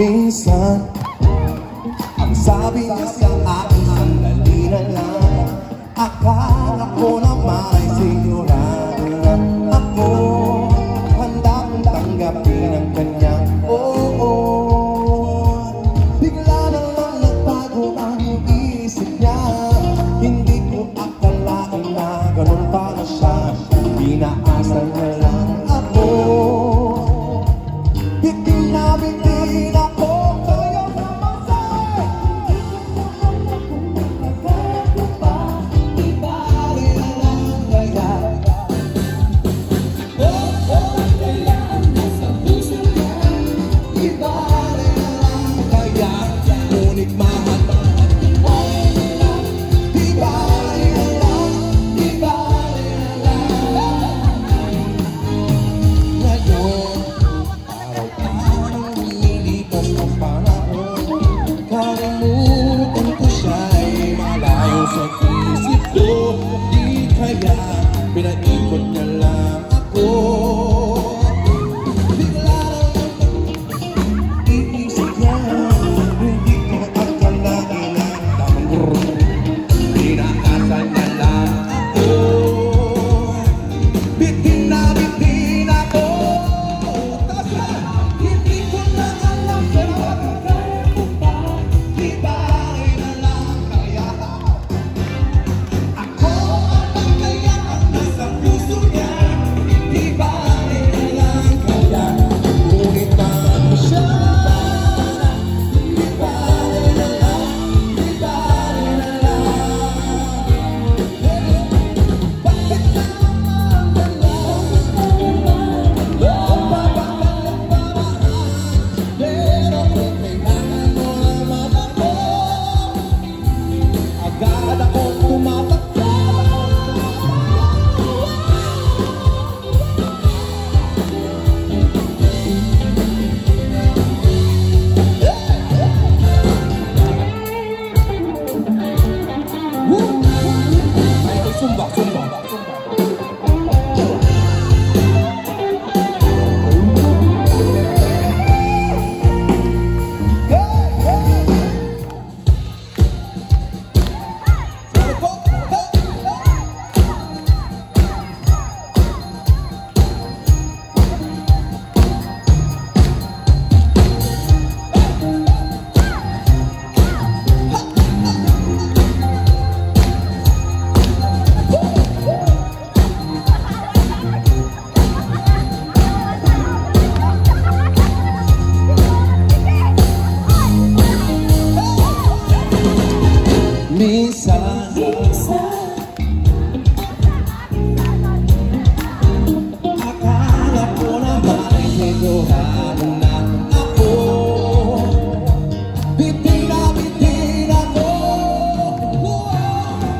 Minsan, ang sabi niya sa akin, sandali na lang. Akala ko naman ay sigurado na ako handa kong tanggapin ang kanyang oo. Bigla na lang nagbago ang isip niya. Hindi ko akalain na ganun pala siya. Pinaasan niya lang ako. Bitin na bitin ako. Kaya naman sa'yo ibali na lang kaya. Kaya nasa puso niya. Ibali na lang kaya. Ngunit mahal sa isip ko, di kaya pinaikot niya lang ako. Bigla lang iisip niya, hindi ko akalain na pinakasan niya lang ako. Bitin na bitin ako. Hindi ko na alam pero kaya ko pa. Ibali na lang kaya. Minsan, akala ko naman ay sigurado na ako. Bitin na bitin ako.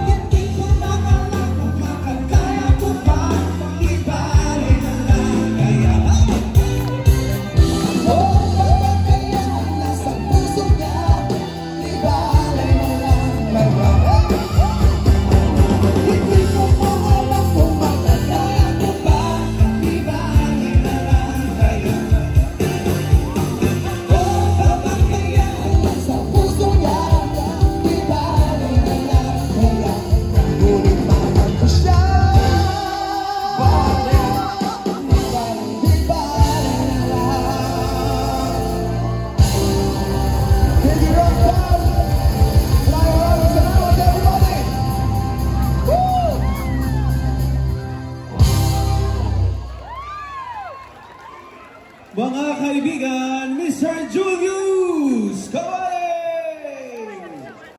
Hindi ko nakala kung makakaya ko pa. Ibali na lang kaya. Kaya nasa puso niya. Ibali na lang kaya. Hindi ko alam kung makakaya ko pa. Ibali na lang kaya. Kaya nasa puso niya. Ibali na lang kaya. Ngunit mahal ko siya. Ibali na lang. Thank you, Rockstar. Maraming salamat, everybody. Woo! Mga kaibigan, Mr. Julius Kawai!